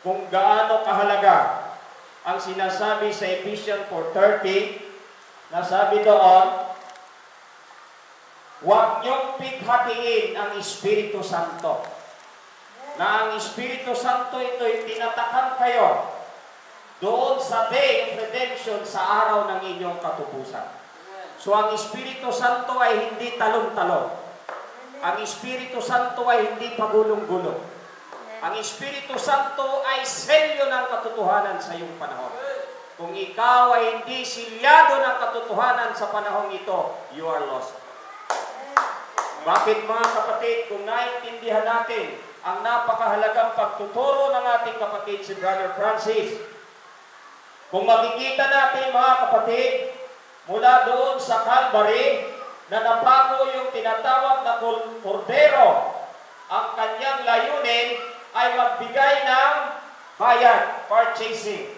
kung gaano kahalaga ang sinasabi sa Ephesians 4:30, na sabi doon, huwag niyong pighatiin ang Espiritu Santo. Na ang Espiritu Santo ito'y tinatakan kayo doon sa day of redemption sa araw ng inyong katubusan. So ang Espiritu Santo ay hindi talon-talon. Ang Espiritu Santo ay hindi pagulong-gulong. Ang Espiritu Santo ay selyo ng katotohanan sa iyong panahon. Kung ikaw ay hindi silyado ng katotohanan sa panahong ito, you are lost. Bakit mga kapatid, kung naintindihan natin ang napakahalagang pagtuturo ng ating kapatid si Brother Francis, kung makikita natin mga kapatid, mula doon sa Calvary, na napako yung tinatawag na kordero, ang kanyang layunin ay magbigay ng bayad, purchasing.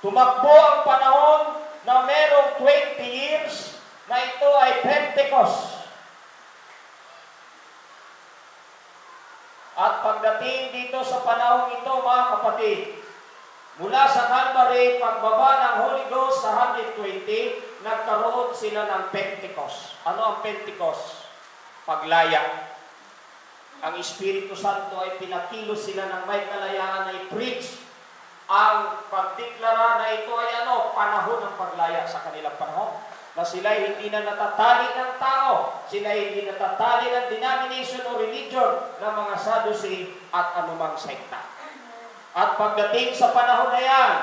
Tumakbo ang panahon na merong 20 years na ito ay Pentecost. At pagdating dito sa panahon ito, mga kapatid, mula sa Calvary, pagbaba ng Holy Ghost sa 120, nagkaroon sila ng Pentecost. Ano ang Pentecost? Paglaya. Ang Espiritu Santo ay pinakilos sila ng may kalayaan na i-preach ang pagdeklara na ito ay panahon ng paglaya sa kanilang panahon. Na sila hindi na natatali ng tao, sila hindi natatali ng denomination o religion ng mga Sadducee at anumang sekta. At pagdating sa panahon na yan,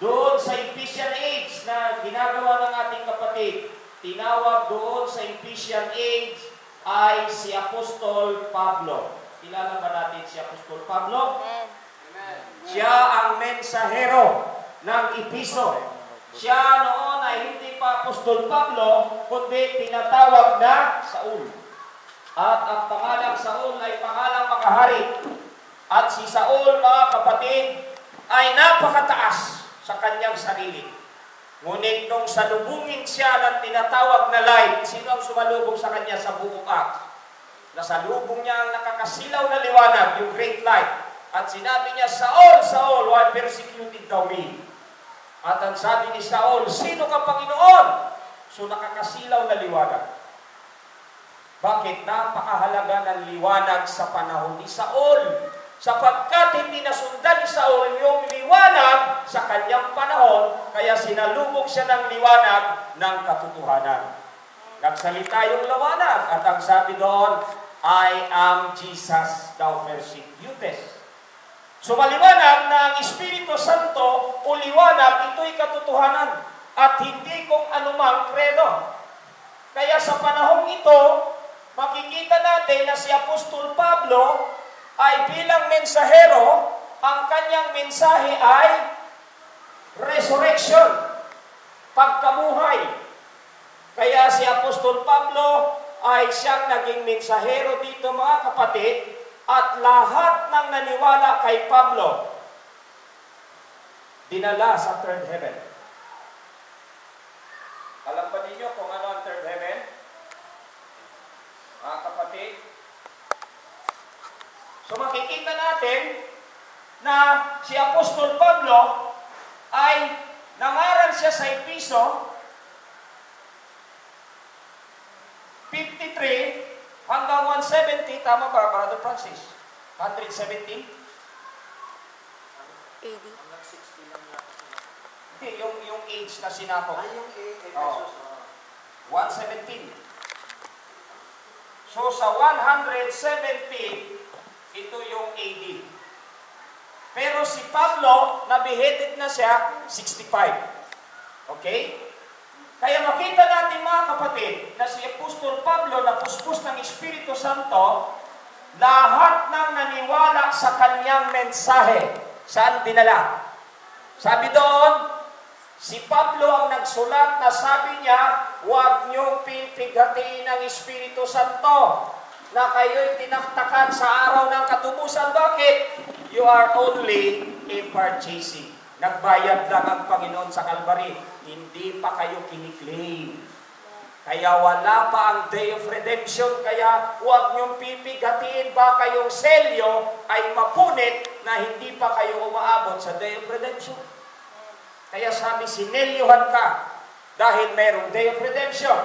doon sa Ephesian age na ginagawa ng ating kapatid, tinawag doon sa Ephesian age ay si Apostol Pablo. Kilala ba natin si Apostol Pablo? Amen. Siya ang mensahero ng Episo. Siya noon ay hindi pa Apostol Pablo, kundi tinatawag na Saul. At ang pangalang Saul ay pangalang makahari. At si Saul, mga kapatid, ay napakataas sa kanyang sarili. Ngunit nung salubungin siya ng tinatawag na light, sino ang sumalubong sa kanya sa buong Acts? Nasalubong niya ang nakakasilaw na liwanag, yung great light. At sinabi niya, Saul, Saul, why persecuted thou me? At ang sabi ni Saul, sino ka, Panginoon? So nakakasilaw na liwanag. Bakit? Napakahalaga ng liwanag sa panahon ni Saul. Sapagkat hindi nasundan ni Saul yung liwanag sa kanyang panahon, kaya sinalubog siya ng liwanag ng katotohanan. Nagsalita yung liwanag at ang sabi doon, I am Jesus, thou persecutest. So maliwanag na ang Espiritu Santo o liwanag, ito'y katotohanan at hindi kung anumang kredo. Kaya sa panahong ito, makikita natin na si Apostol Pablo ay bilang mensahero, ang kanyang mensahe ay resurrection, pagkabuhay. Kaya si Apostol Pablo ay siyang naging mensahero dito, mga kapatid, at lahat ng naniwala kay Pablo dinala sa third heaven. Alam ba ninyo kung ano ang third heaven? Mga kapatid, so makikita natin na si Apostol Pablo ay nangaral siya sa Episo 53 hanggang 170, tama ba, Brother Francis? 117? 80. Hindi, yung age na sinako. Yung age. 117. So sa 117, ito yung AD. Pero si Pablo, na-beheaded na siya, 65. Okay? Kaya makita natin, mga kapatid, na si Apostol Pablo na puspos ng Espiritu Santo, lahat ng naniwala sa kanyang mensahe, saan dinala? Sabi doon, si Pablo ang nagsulat na sabi niya, huwag niyong pipighatiin ng Espiritu Santo na kayo'y tinaktakan sa araw ng katubusan. Bakit? You are only a purchasing. Nagbayad lang ang Panginoon sa Calvary. Hindi pa kayo kiniklaim. Kaya wala pa ang Day of Redemption, kaya huwag niyong pipigatiin baka yung selyo ay mapunit na hindi pa kayo umaabot sa Day of Redemption. Kaya sabi, sinelyuhan ka dahil mayroong Day of Redemption.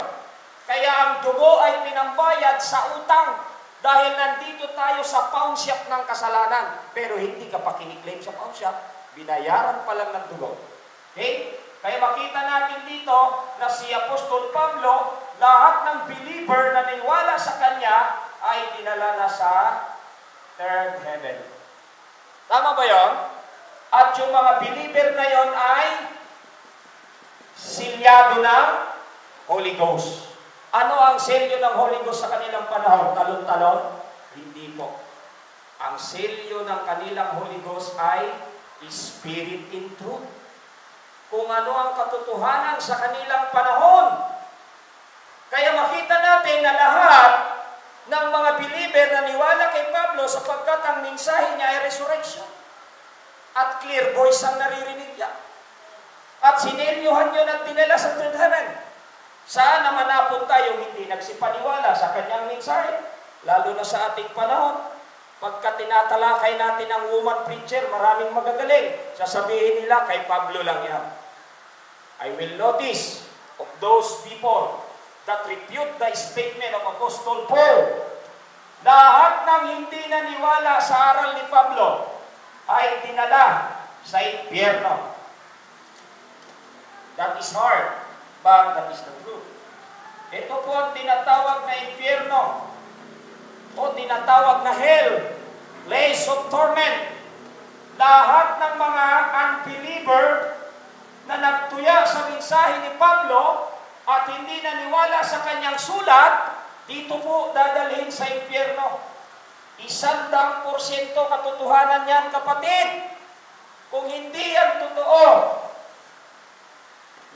Kaya ang dugo ay pinambayad sa utang dahil nandito tayo sa pawn shop ng kasalanan. Pero hindi ka pa kiniklaim sa pawn shop, binayaran pa lang ng dugo. Okay? Kaya makita natin dito na si Apostol Pablo, lahat ng believer na naniwala sa kanya ay dinala na sa third heaven. Tama ba yon? At yung mga believer na yon ay silyado ng Holy Ghost. Ano ang selyo ng Holy Ghost sa kanilang panahon? Talon-talon? Hindi po. Ang selyo ng kanilang Holy Ghost ay Spirit in truth. Kung ano ang katotohanan sa kanilang panahon. Kaya makita natin na lahat ng mga believer na niwala kay Pablo sapagkat ang mensahe niya ay resurrection. At clear voice ang naririnig niya. At sinelyuhan niyo at dinala sa third heaven. Saan naman napunta yung hindi nagsipaniwala sa kanyang mensahe? Lalo na sa ating panahon. Pagka tinatalakay natin ang woman preacher, maraming magagaling. Sasabihin nila, kay Pablo lang yan. I will notice of those people that refute the statement of Apostle Paul. Lahat ng hindi naniwala sa aral ni Pablo ay dinala sa impyerno. That is hard, but that is the truth. Ito po ang tinatawag na impyerno o tinatawag na hell, place of torment. Lahat ng mga unbeliever na nagtuya sa mensahe ni Pablo at hindi naniwala sa kanyang sulat, dito po dadalhin sa impyerno. 100% katotohanan yan, kapatid. Kung hindi yan totoo,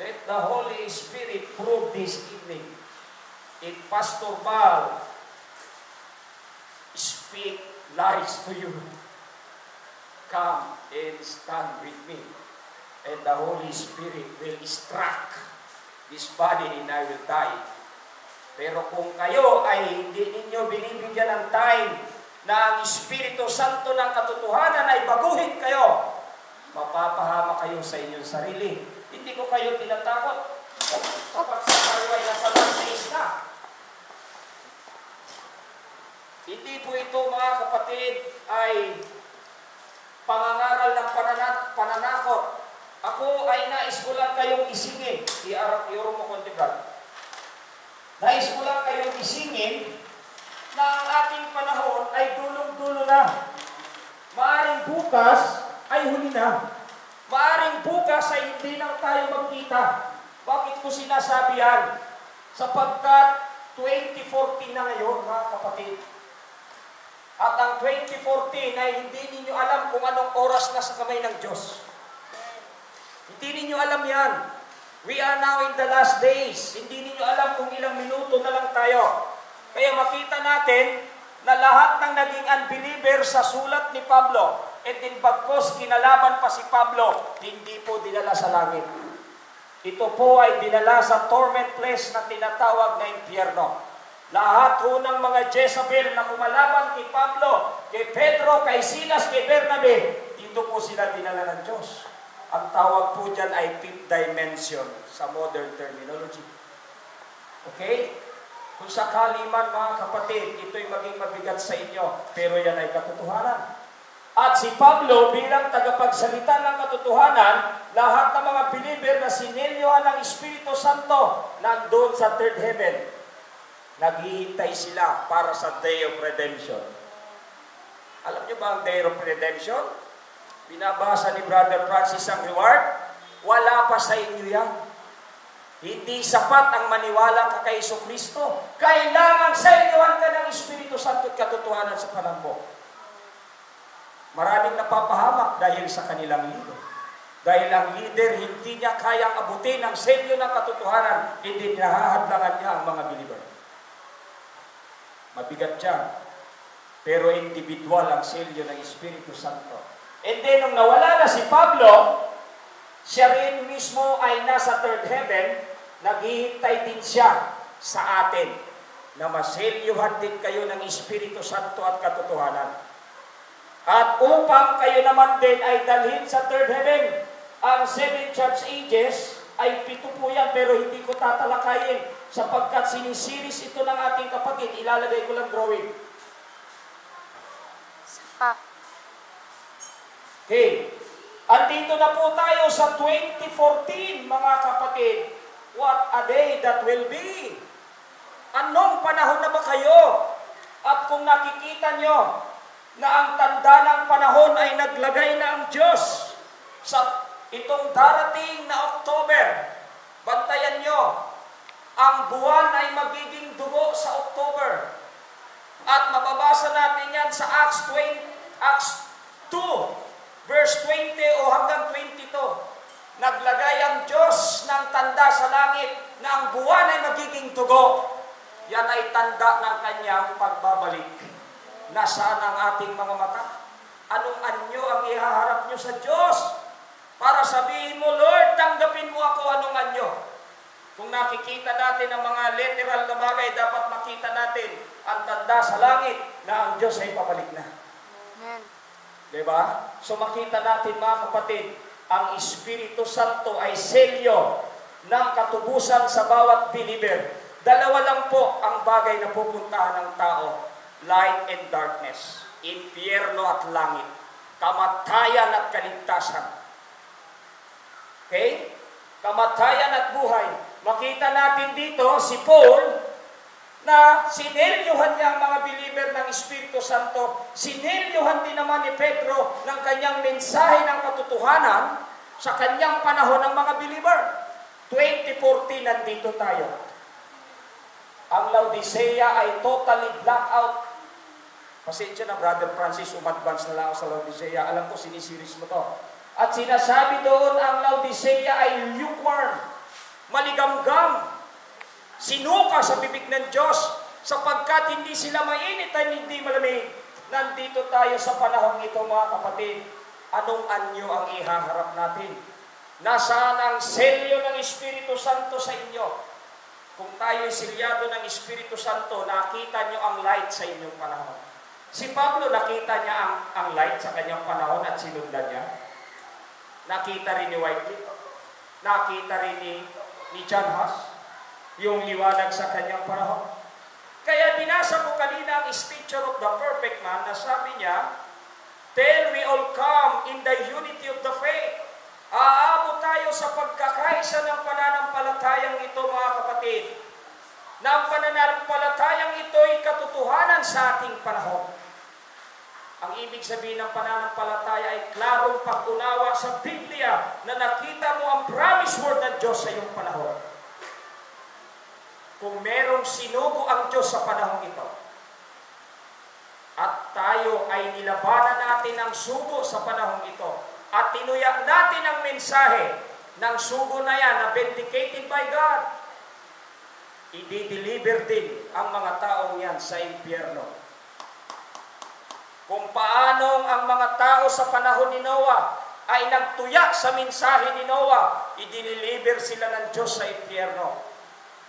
let the Holy Spirit prove this evening. If Pastor Val speak lies to you, come and stand with me. And the Holy Spirit will strike this body and I will die. Pero kung kayo ay hindi ninyo binibigyan ng time na ang Espiritu Santo ng katotohanan ay baguhin kayo, mapapahama kayo sa inyong sarili. Hindi ko kayo tinatakot kapag sa kayo ay nasa last days na. Hindi po ito, mga kapatid, ay pangangaral ng pananakot. Ako ay nais ko lang kayong isingin. I-oro mo konti, brad. Nais ko lang kayong isingin na ang ating panahon ay dulong-dulo na. Maaring bukas ay huli na. Maaring bukas ay hindi na tayo magkita. Bakit ko sinasabi yan? Sapagkat 2014 na ngayon, mga kapatid. At ang 2014 ay hindi ninyo alam kung anong oras na sa kamay ng Diyos. Hindi ninyo alam yan. We are now in the last days. Hindi ninyo alam kung ilang minuto na lang tayo. Kaya makita natin na lahat ng naging unbeliever sa sulat ni Pablo, at din bagkos kinalaban pa si Pablo, hindi po dinala sa langit. Ito po ay dinala sa torment place na tinatawag na impyerno. Lahat ho ng mga Jezebel na kumalaban kay Pablo, kay Pedro, kay Silas, kay Bernabe, dito po sila dinala ng Diyos. Ang tawag po dyan ay fifth dimension sa modern terminology. Okay? Kung sakali man, mga kapatid, ito'y maging mabigat sa inyo, pero yan ay katotohanan. At si Pablo, bilang tagapagsalita ng katotohanan, lahat ng mga believer na sinelyohan ng Espiritu Santo, nandun sa third heaven. Naghihintay sila para sa Day of Redemption. Alam niyo ba ang Day of Redemption? Binabasa ni Brother Francis ang reward. Wala pa sa inyo yan. Hindi sapat ang maniwala ka kay Jesucristo. Kailangan selyohan ka ng Espiritu Santo at katotohanan sa panahon mo. Maraming napapahamak dahil sa kanilang leader. Dahil ang leader hindi niya kayang abutin ang selyo ng katotohanan, hindi nahahadlangan niya ang mga believer. Mabigat siya. Pero individual ang selyo ng Espiritu Santo. And then, nung nawala na si Pablo, siya rin mismo ay nasa third heaven, naghihintay din siya sa atin na maselyuhan din kayo ng Espiritu Santo at katotohanan. At upang kayo naman din ay dalhin sa third heaven. Ang 7 church ages ay 7 po yan, pero hindi ko tatalakayin sapagkat sinisiris ito ng ating kapatid. Ilalagay ko lang drawing. Okay. Andito na po tayo sa 2014, mga kapatid. What a day that will be. Anong panahon na ba kayo? At kung nakikita nyo na ang tanda ng panahon ay naglagay na ang Diyos sa itong darating na October, bantayan nyo, ang buwan ay magiging dugo sa October. At mababasa natin yan sa Acts 2, verse 20 o hanggang 22. Naglagay ang Diyos ng tanda sa langit na ang buwan ay magiging dugo. Yan ay tanda ng kanyang pagbabalik. Nasaan ang ating mga mata? Anong anyo ang ihaharap nyo sa Diyos? Para sabihin mo, Lord, tanggapin mo ako, anong anyo? Kung nakikita natin ang mga literal na bagay, dapat makita natin ang tanda sa langit na ang Diyos ay pabalik na. Amen. Diba? So makita natin, mga kapatid, ang Espiritu Santo ay selyo ng katubusan sa bawat believer. Dalawa lang po ang bagay na pupuntahan ng tao: light and darkness, impyerno at langit, kamatayan at kaligtasan. Okay? Kamatayan at buhay. Makita natin dito si Paul na sinelyuhan niya ang mga believer ng Espiritu Santo. Sinelyuhan din naman ni Pedro ng kanyang mensahe ng katotohanan sa kanyang panahon ng mga believer. 2014, nandito tayo. Ang Laodicea ay totally blackout. Pasensya na, Brother Francis, umadvance na lang ako sa Laodicea. Alam ko, sinisiris mo to. At sinasabi doon, ang Laodicea ay lukewarm, maligamgam, sinuka sa bibig ng Diyos, sapagkat hindi sila mainit at hindi malamig. Nandito tayo sa panahong ito, mga kapatid. Anong anyo ang ihaharap natin? Nasaan ang selyo ng Espiritu Santo sa inyo? Kung tayo'y selyado ng Espiritu Santo, nakita nyo ang light sa inyong panahon. Si Pablo, nakita niya ang light sa kanyang panahon at sinundan niya. Nakita rin ni Wycliffe. Nakita rin ni John Huss yung liwanag sa kanyang panahon. Kaya binasa ko kanina ang Picture of the Perfect Man na sabi niya, till we all come in the unity of the faith. Aabot tayo sa pagkakaisa ng pananampalatayang ito, mga kapatid. Na ang pananampalatayang ito ay katotohanan sa ating panahon. Ang ibig sabihin ng pananampalataya ay klarong pag-unawa sa Biblia na nakita mo ang promise word ng Diyos sa iyong panahon. Kung merong sinugo ang Diyos sa panahon ito, at tayo ay nilabanan natin ang sugo sa panahon ito, at tinuyak natin ang mensahe ng sugo na yan na vindicated by God, i-deliver din ang mga taong yan sa impyerno. Kung paanong ang mga tao sa panahon ni Noah ay nagtuyak sa mensahe ni Noah, i-deliver sila ng Diyos sa impyerno.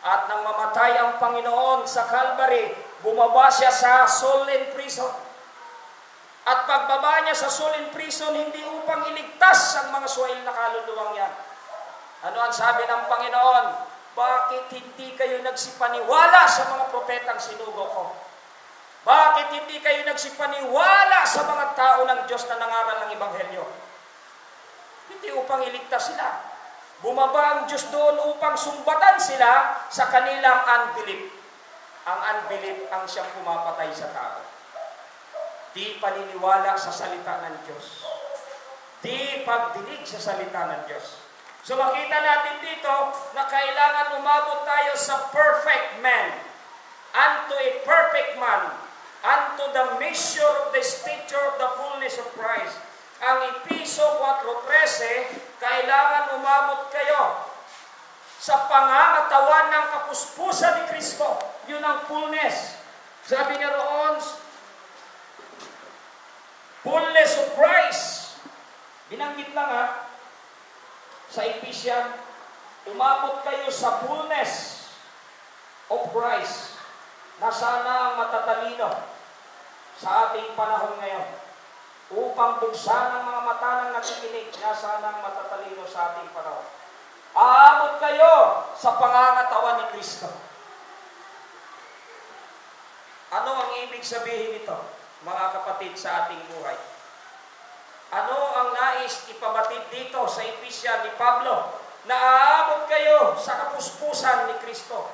At nang mamatay ang Panginoon sa Calvary, bumaba siya sa soul in prison. At pagbaba niya sa soul in prison, hindi upang iligtas ang mga suwail na kaluluwang yan. Ano ang sabi ng Panginoon? Bakit hindi kayo nagsipaniwala sa mga propetang sinugo ko? Bakit hindi kayo nagsipaniwala sa mga tao ng Diyos na nangaral ng Ebanghelyo? Hindi upang iligtas sila. Bumaba ang Diyos doon upang sumbatan sila sa kanilang unbelief. Ang unbelief ang siyang pumapatay sa tao. Di paniniwala sa salita ng Diyos. Di pagdinig sa salita ng Diyos. So makita natin dito na kailangan umabot tayo sa perfect man. Unto a perfect man. Unto the measure of the stature of the fullness of Christ. Ang Episo 4:13, kailangan umabot kayo sa pangangatawan ng kapuspusan ni Kristo. Yun ang fullness. Sabi niya roon, fullness of Christ. Binanggit lang sa Ephesians, umabot kayo sa fullness of Christ na sana ang matatalino sa ating panahon ngayon upang buksan ang mga mata ng nakikinig na sana ang matatalino sa ating panahon. Aabot kayo sa pangangatawan ni Kristo. Ano ang ibig sabihin nito, mga kapatid, sa ating buhay? Ano ang nais ipabatid dito sa episya ni Pablo? Na aabot kayo sa kapuspusan ni Kristo.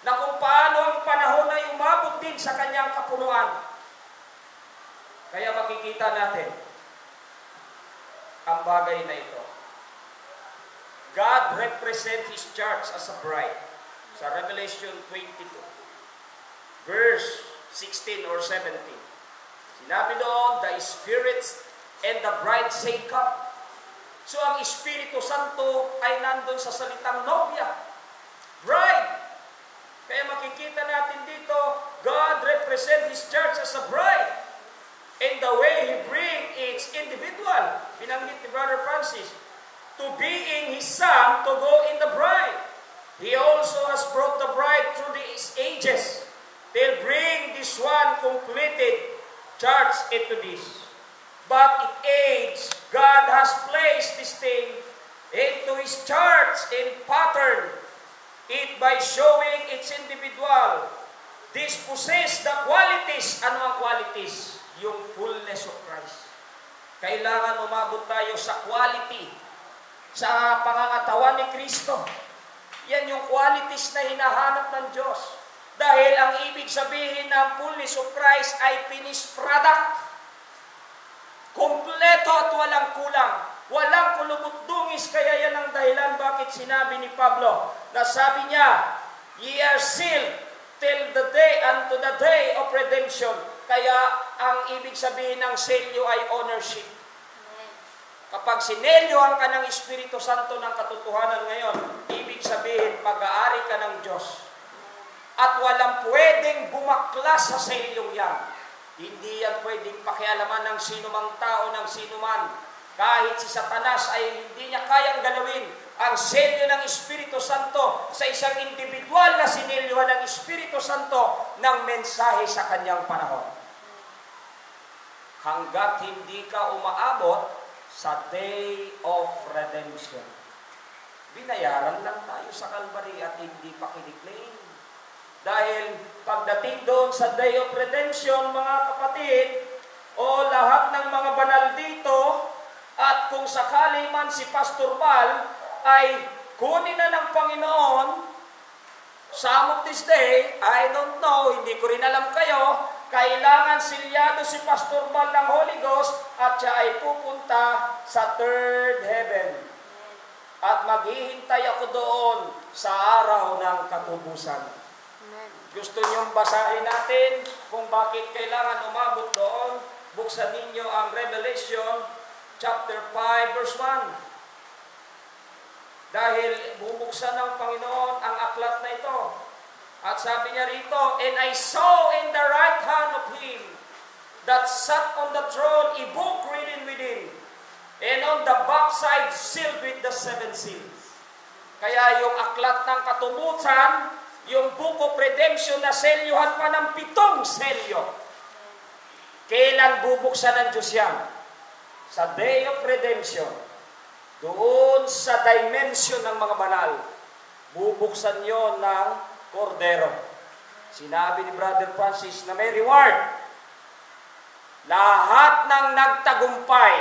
Na kung paano ang panahon ay umabot din sa kanyang kapunuan. Kaya makikita natin ang bagay na ito. God represents His church as a bride. Sa Revelation 22, verse 16 or 17. Sinabi doon, the spirits and the bride say come. So ang Espiritu Santo ay nandun sa salitang nobya, bride. Kaya makikita natin dito, God represents His church as a bride. And the way He brings its individual, binanggit ni Brother Francis, to being His Son, to go in the bride. He also has brought the bride through these ages. They'll bring this one completed church into this. But it aids, God has placed this thing into His church and pattern it by showing its individual. This possess the qualities. Ano ang qualities? Yung fullness of Christ. Kailangan umabot tayo sa quality, sa pangangatawan ni Kristo. Yan yung qualities na hinahanap ng Diyos. Dahil ang ibig sabihin ng fullness of Christ ay finished product. Kompleto at walang kulang. Walang kulubot-dungis, kaya yan ang dahilan bakit sinabi ni Pablo na sabi niya, ye are sealed till the day unto the day of redemption. Kaya ang ibig sabihin ng selyo ay ownership. Kapag sinelyohan ka ng Espiritu Santo ng katotohanan ngayon, ibig sabihin pag-aari ka ng Diyos. At walang pwedeng bumaklas sa selyong yan. Hindi yan pwedeng pakialaman ng sinumang tao, ng sinuman. Kahit si Satanas ay hindi niya kayang galawin ang selyo ng Espiritu Santo sa isang individual na sinelyohan ng Espiritu Santo ng mensahe sa kanyang panahon. Hanggat hindi ka umaabot sa day of redemption. Binayaran lang tayo sa Calvary at hindi pa kiniklaim. Dahil pagdating doon sa day of redemption, mga kapatid, o lahat ng mga banal dito, at kung sakali man si Pastor Val ay kunin na ng Panginoon, some of this day, I don't know, hindi ko rin alam kayo, kailangan silyado si Pastor Val ng Holy Ghost at siya ay pupunta sa third heaven. At maghihintay ako doon sa araw ng katubusan. Gusto niyong basahin natin kung bakit kailangan umabot doon? Buksan ninyo ang Revelation chapter 5 verse 1. Dahil bubuksan ng Panginoon ang aklat na ito. At sabi niya rito, and I saw in the right hand of Him that sat on the throne a book written within, and on the backside sealed with the 7 seals. Kaya yung aklat ng katubusan, yung book of redemption na selyohan pa ng 7 selyo. Kailan bubuksan ng Diyos yan? Sa day of redemption. Doon sa dimension ng mga banal. Bubuksan yon ng kordero. Sinabi ni Brother Francis na may reward. Lahat ng nagtagumpay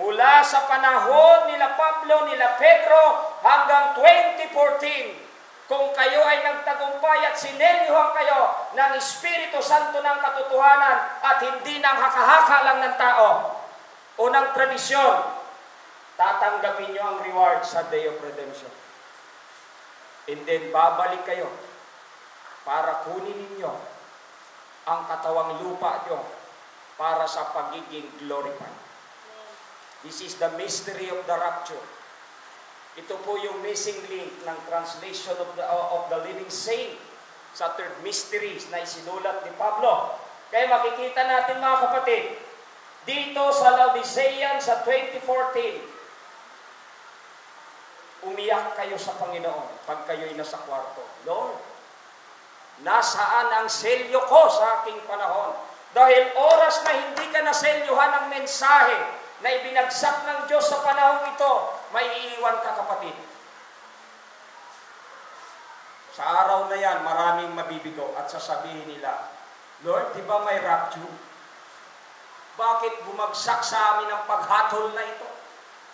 mula sa panahon nila Pablo, nila Pedro hanggang 2014, kung kayo ay nagtagumpay at sinelyohan kayo ng Espiritu Santo ng katotohanan at hindi ng haka-haka lang ng tao o ng tradisyon, tatanggapin nyo ang reward sa Day of Redemption. And then babalik kayo para kunin ninyo ang katawang lupa nyo para sa pagiging glorified. This is the mystery of the rapture. Ito po yung missing link ng translation of the living saint sa third mysteries na isinulat ni Pablo. Kaya makikita natin, mga kapatid, dito sa Laodicean sa 2014, umiyak kayo sa Panginoon pag kayo'y nasa kwarto. Lord, nasaan ang selyo ko sa aking panahon? Dahil oras na hindi ka naselyuhan ng mensahe na ibinagsak ng Diyos sa panahon ito, may iiwan ka, kapatid. Sa araw na yan, maraming mabibigo at sasabihin nila, Lord, di ba may rapture? Bakit bumagsak sa amin ang paghatol na ito?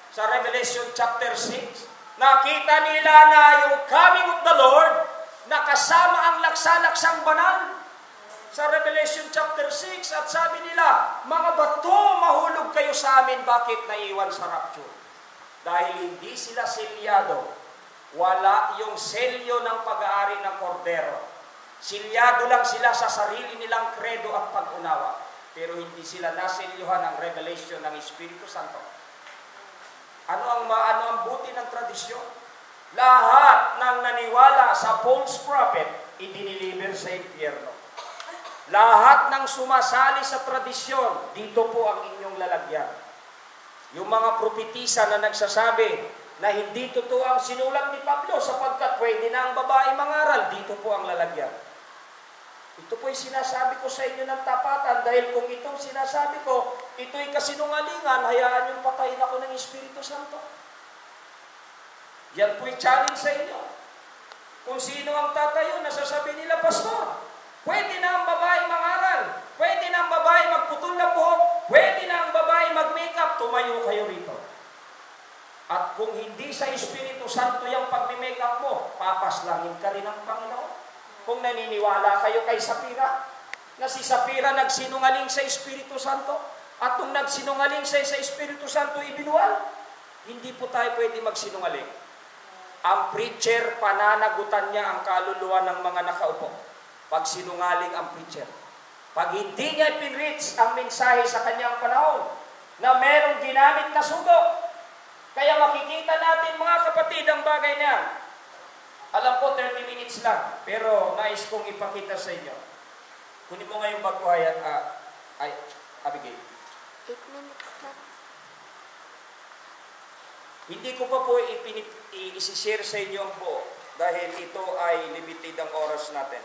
Sa Revelation chapter 6, nakita nila na yung coming of the Lord, nakasama ang laksa-laksang banal. Sa Revelation chapter 6, at sabi nila, mga bato, mahulog kayo sa amin, bakit naiwan sa rapture? Dahil hindi sila selyado, wala yung selyo ng pag-aari ng kordero. Selyado lang sila sa sarili nilang kredo at pag-unawa, pero hindi sila naselyuhan ng revelation ng Espiritu Santo. Ano ang buti ng tradisyon? Lahat ng naniwala sa false prophet, idiniliver sa impyerno. Lahat ng sumasali sa tradisyon, dito po ang inyong lalagyan. Yung mga propetisa na nagsasabi na hindi totoo ang sinulat ni Pablo sapagkat pwede na ang babae mangaral, dito po ang lalagyan. Ito po'y sinasabi ko sa inyo ng tapatan dahil kung itong sinasabi ko, ito'y kasinungalingan, hayaan yung patayin ako ng Espiritu Santo. Yan po'y challenge sa inyo. Kung sino ang tatayo, nasasabi nila, Pastor, pwede na ang babae mangaral, pwede na ang babae magputol na buhok, pwede na ang babae mag-makeup, tumayo kayo rito. At kung hindi sa Espiritu Santo yung pag-makeup mo, papaslangin ka rin ng Panginoon. Kung naniniwala kayo kay Sapira, na si Sapira nagsinungaling sa Espiritu Santo, at nung nagsinungaling siya sa Espiritu Santo, ibinuwal, hindi po tayo pwede magsinungaling. Ang preacher, pananagutan niya ang kaluluwa ng mga nakaupo. Pag sinungaling ang preacher. Pag hindi niya pinreach ang mensahe sa kanyang panahon, na merong ginamit na sugo, kaya makikita natin mga kapatid ang bagay niya. Alam ko 30 minutes lang, pero nais kong ipakita sa inyo. Kunin mo ngayong bagkuhay at Abigail. 8 minutes lang. Hindi ko pa po i-share sa inyo ang buo dahil ito ay limited ang oras natin.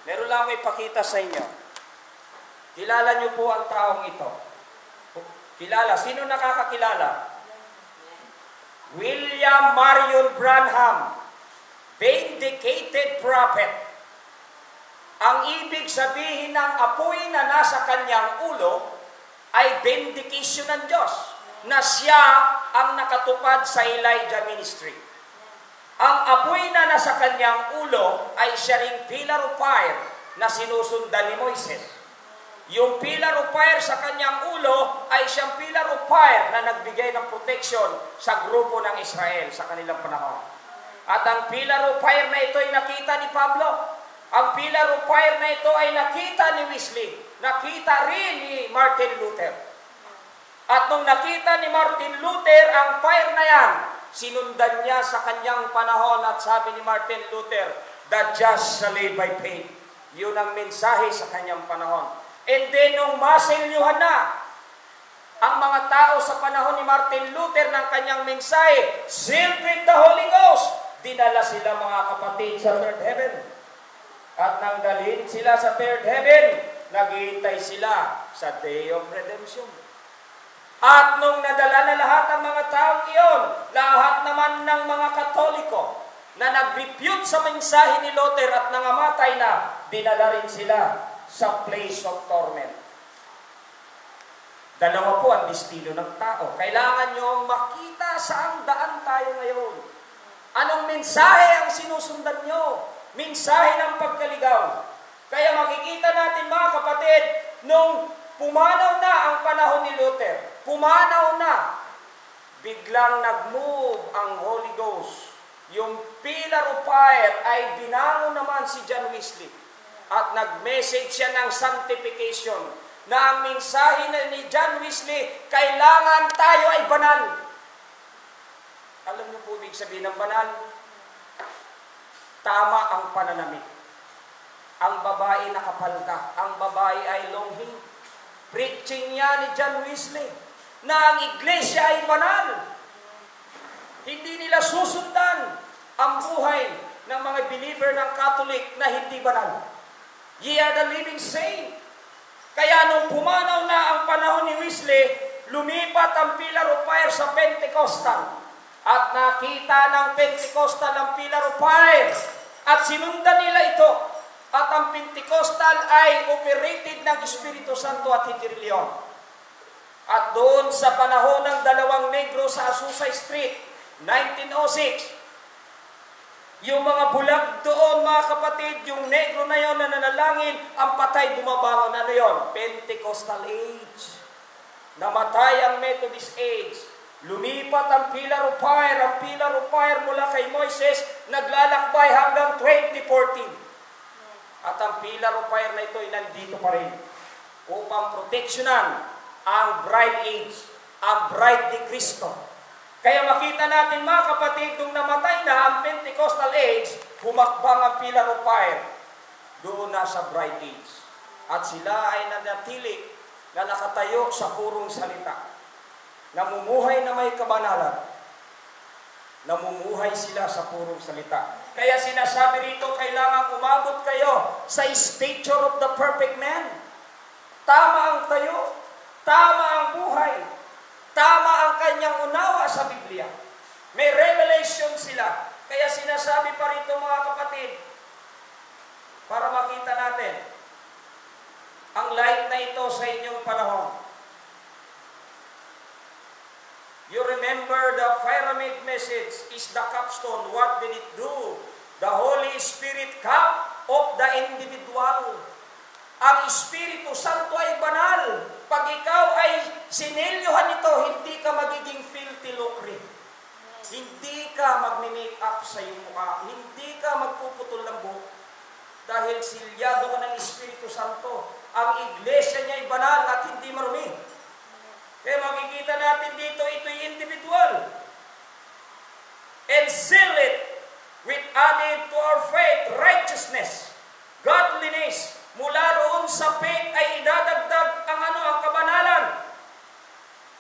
Meron lang akong ipakita sa inyo. Kilala niyo po ang taong ito. Kilala. Sino nakakakilala? William Marion Branham. Vindicated prophet. Ang ibig sabihin ng apoy na nasa kanyang ulo ay vindication ng Diyos na siya ang nakatupad sa Elijah ministry. Ang apoy na nasa kanyang ulo ay siya ring pillar of fire na sinusundan ni Moises. Yung pillar of fire sa kanyang ulo ay siyang pillar of fire na nagbigay ng protection sa grupo ng Israel sa kanilang panahon. At ang pillar of fire na ito ay nakita ni Pablo. Ang pillar of fire na ito ay nakita ni Wesley. Nakita rin ni Martin Luther. At nung nakita ni Martin Luther ang fire na yan, sinundan niya sa kanyang panahon at sabi ni Martin Luther, the just shall live by faith. Yun ang mensahe sa kanyang panahon. And then nung maselyuhan na ang mga tao sa panahon ni Martin Luther ng kanyang mensahe, sealed with the Holy Ghost, dinala sila mga kapatid sa third heaven. At nang dalhin sila sa third heaven, naghihintay sila sa day of redemption. At nung nadala na lahat ang mga taong iyon, lahat naman ng mga Katoliko na nag-refute sa mensahe ni Luther at nangamatay na, dinala rin sila sa place of torment. Dalawa po ang destino ng tao. Kailangan nyo makita saan daan tayo ngayon. Anong mensahe ang sinusundan nyo? Mensahe ng pagkaligaw. Kaya makikita natin mga kapatid, nung pumanaw na ang panahon ni Luther, pumanaw na, biglang nag-move ang Holy Ghost. Yung pillar of fire ay binangon naman si John Wesley. At nag-message siya ng sanctification. Na ang mensahe ni John Wesley, kailangan tayo ay banal. Alam niyo po ibig sabihin ng banal? Tama ang pananamit. Ang babae nakapalda, ang babae ay long hair. Preaching niya ni John Wesley na ang iglesia ay banal. Hindi nila susundan ang buhay ng mga believer ng Catholic na hindi banal. Ye are the living saint. Kaya nung pumanaw na ang panahon ni Wesley, lumipat ang pillar of fire sa Pentecostal. At nakita ng Pentecostal ang pillar of fire. At sinundan nila ito. At ang Pentecostal ay operated ng Espiritu Santo at hindi reliyon. At doon sa panahon ng dalawang negro sa Azusa Street, 1906, yung mga bulag doon, mga kapatid, yung negro na yon na nanalangin, ang patay bumabangon. Ano yon? Pentecostal age. Namatay ang Methodist age. Lumipat ang pillar of fire. Ang pillar of fire mula kay Moises, naglalakbay hanggang 2014. At ang pillar of fire na ito ay nandito pa rin upang proteksyonan ang bride age, ang bride ni Kristo. Kaya makita natin, mga kapatid, nung namatay na ang Pentecostal age, humakbang ang pillar of fire doon na sa bride age. At sila ay nanatili na nakatayo sa purong salita. Namumuhay na may kabanalan. Namumuhay sila sa purong salita. Kaya sinasabi rito, kailangan umabot kayo sa stature of the perfect man. Tama ang tayo, tama ang buhay, tama ang kanyang unawa sa Biblia. May revelation sila. Kaya sinasabi pa rito, mga kapatid, para makita natin ang light na ito sa inyong panahon. You remember the pyramid message is the capstone. What did it do? The Holy Spirit cup of the individual. Ang Espiritu Santo ay banal. Pag ikaw ay sinelyohan nito, hindi ka magiging filthy lucre. Hindi ka magme-make up sa iyong mukha. Hindi ka magpuputol ng buhok. Dahil silyado ka ng Espiritu Santo. Ang iglesia niya ay banal at hindi marumi. Kaya makikita natin dito, ito'y individual. And seal it with added to our faith, righteousness, godliness. Mula roon sa faith ay idadagdag ang kabanalan.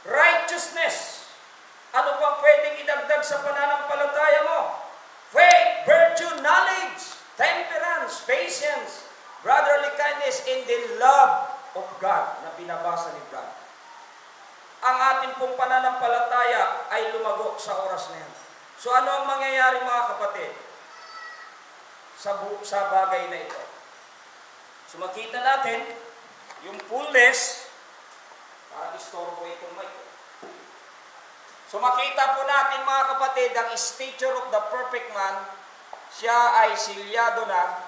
Righteousness. Ano pang pwedeng idagdag sa pananampalataya mo? Faith, virtue, knowledge, temperance, patience, brotherly kindness, and the love of God na binabasa ni God. Ang ating pong pananampalataya ay lumago sa oras na yan. So ano ang mangyayari, mga kapatid, sa bagay na ito? So makita natin yung fullness, parang istorbo itong mic. So makita po natin, mga kapatid, ang stature of the perfect man, siya ay silyado na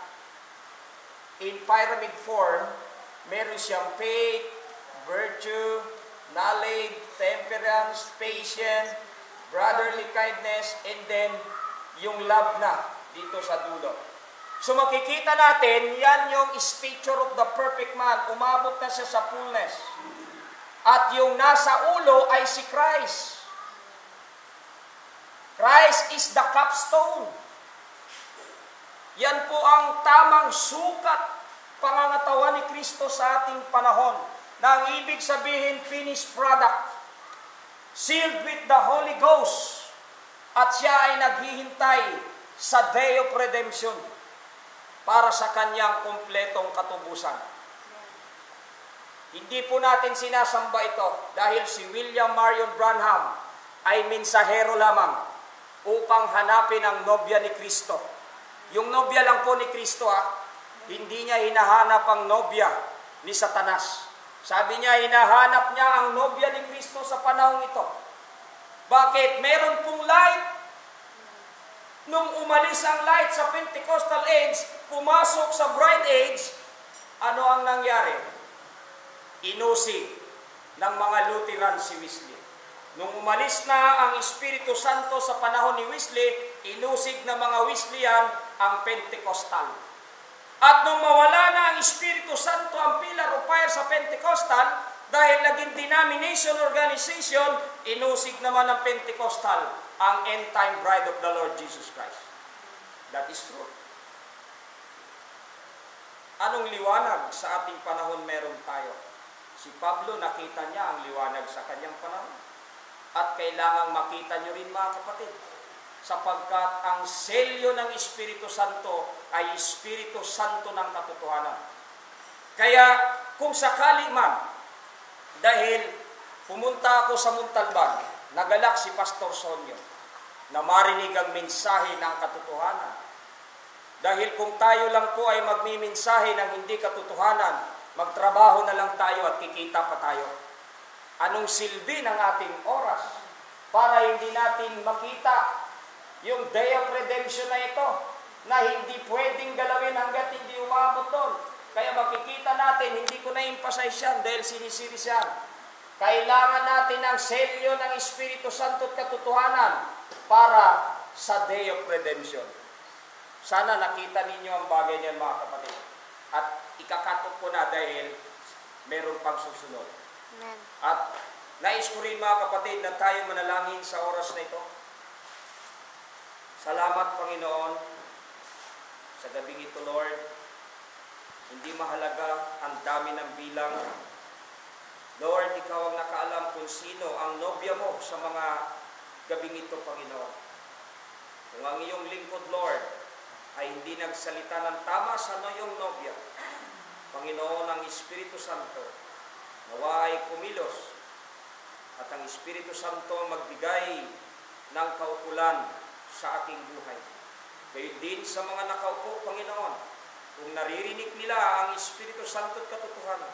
in pyramid form. Meron siyang faith, virtue, knowledge, temperance, patience, brotherly kindness, and then yung love na dito sa dulo. So makikita natin, yan yung stature of the perfect man. Umabot na siya sa fullness. At yung nasa ulo ay si Christ. Christ is the capstone. Yan po ang tamang sukat, pangangatawan ni Kristo sa ating panahon. Na ang ibig sabihin, finished product, sealed with the Holy Ghost, at siya ay naghihintay sa Day of Redemption para sa kanyang kumpletong katubusan. Hindi po natin sinasamba ito dahil si William Marion Branham ay mensahero lamang upang hanapin ang nobya ni Kristo. Yung nobya lang po ni Kristo, hindi niya hinahanap ang nobya ni Satanas. Sabi niya, hinahanap niya ang nobya ni Kristo sa panahong ito. Bakit? Meron pong light. Nung umalis ang light sa Pentecostal age, pumasok sa bride age, ano ang nangyari? Inusig ng mga Lutheran si Wesley. Nung umalis na ang Espiritu Santo sa panahon ni Wesley, inusig ng mga Wesleyan ang Pentecostal. At nung mawala na ang Espiritu Santo, ang pillar of fire sa Pentecostal, dahil naging denomination organization, inusig naman ng Pentecostal ang end-time bride of the Lord Jesus Christ. That is true. Anong liwanag sa ating panahon meron tayo? Si Pablo, nakita niya ang liwanag sa kanyang panahon. At kailangang makita niyo rin, mga kapatid. sapagkat ang selyo ng Espiritu Santo ay Espiritu Santo ng katotohanan. Kaya kung sakali man, dahil pumunta ako sa Montalban, nagalak si Pastor Sonyo, na marinig ang mensahe ng katotohanan. Dahil kung tayo lang po ay magmimensahe ng hindi katotohanan, magtrabaho na lang tayo at kikita pa tayo. Anong silbi ng ating oras para hindi natin makita yung Day of Redemption na ito, na hindi pwedeng galawin hanggat hindi umabot doon. Kaya makikita natin, hindi ko na-emphasize yan dahil sinisiris yan. Kailangan natin ang selyo ng Espiritu Santo at katotohanan para sa Day of Redemption. Sana nakita ninyo ang bagay niyan, mga kapatid. At ikakatok ko na dahil meron pang susunod. Amen. At nais ko rin, mga kapatid, na tayo manalangin sa oras na ito. Salamat, Panginoon, sa gabing ito, Lord. Hindi mahalaga ang dami ng bilang. Lord, Ikaw ang nakaalam kung sino ang nobya mo sa mga gabing ito, Panginoon. Kung ang iyong lingkod, Lord, ay hindi nagsalita ng tama sa iyong nobya, Panginoon, ang Espiritu Santo, nawa ay kumilos, at ang Espiritu Santo magbigay ng kaukulan sa ating buhay. Gayon din sa mga nakaupo, Panginoon, kung naririnig nila ang Espiritu Santo at katotohanan,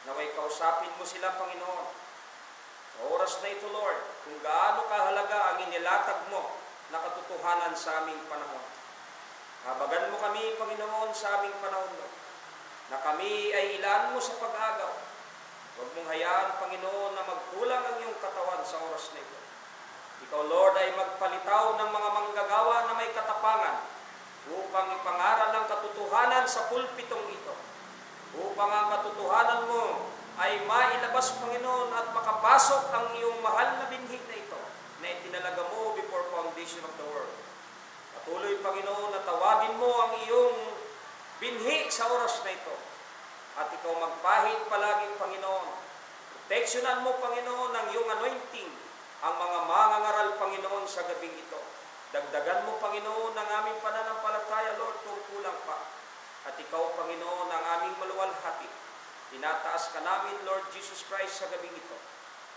naway kausapin mo sila, Panginoon. Sa oras na ito, Lord, kung gaano kahalaga ang inilatag mo na katotohanan sa aming panahon. Habagan mo kami, Panginoon, sa aming panahon, Lord, na kami ay ilaan mo sa pag-agaw. Huwag mong hayaan, Panginoon, na magkulang ang iyong katawan sa oras na ito. Ikaw, Lord, ay magpalitaw ng mga manggagawa na may katapangan upang ipangaral ang katotohanan sa pulpitong ito. Upang ang katotohanan mo ay mailabas, Panginoon, at makapasok ang iyong mahal na binhi na ito na itinalaga mo before foundation of the world. Patuloy, Panginoon, na tawagin mo ang iyong binhi sa oras na ito. At ikaw magpahid palagi, Panginoon. Proteksyonan mo, Panginoon, ang iyong anointing, ang mga mangangaral, Panginoon, sa gabing ito. Dagdagan mo, Panginoon, ang aming pananampalataya, Lord, kung kulang pa. At ikaw, Panginoon, ang aming maluwalhati. Tinataas ka namin, Lord Jesus Christ, sa gabing ito.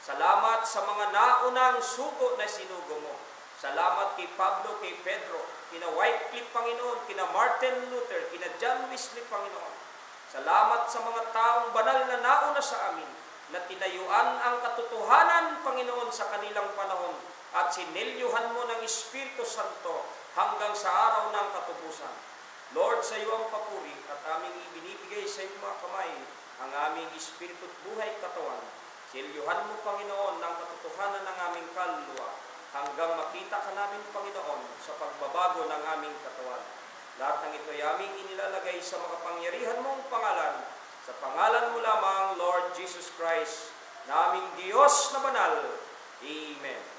Salamat sa mga naunang sugo na sinugo mo. Salamat kay Pablo, kay Pedro, kina Wycliffe, Panginoon, kina Martin Luther, kina John Wesley, Panginoon. Salamat sa mga taong banal na nauna sa amin, na tinayuan ang katotohanan, Panginoon, sa kanilang panahon at sinelyuhan mo ng Espiritu Santo hanggang sa araw ng katubusan. Lord, sa iyo ang papuri at aming ibinibigay sa iyong mga kamay ang aming espiritu at buhay katawan. Selyuhan mo, Panginoon, ng katotohanan ng aming kaluluwa hanggang makita ka namin, Panginoon, sa pagbabago ng aming katawan. Lahat ng ito ay aming inilalagay sa makapangyarihan mong pangalan. Sa pangalan mo lamang, Lord Jesus Christ, na aming Diyos na banal. Amen.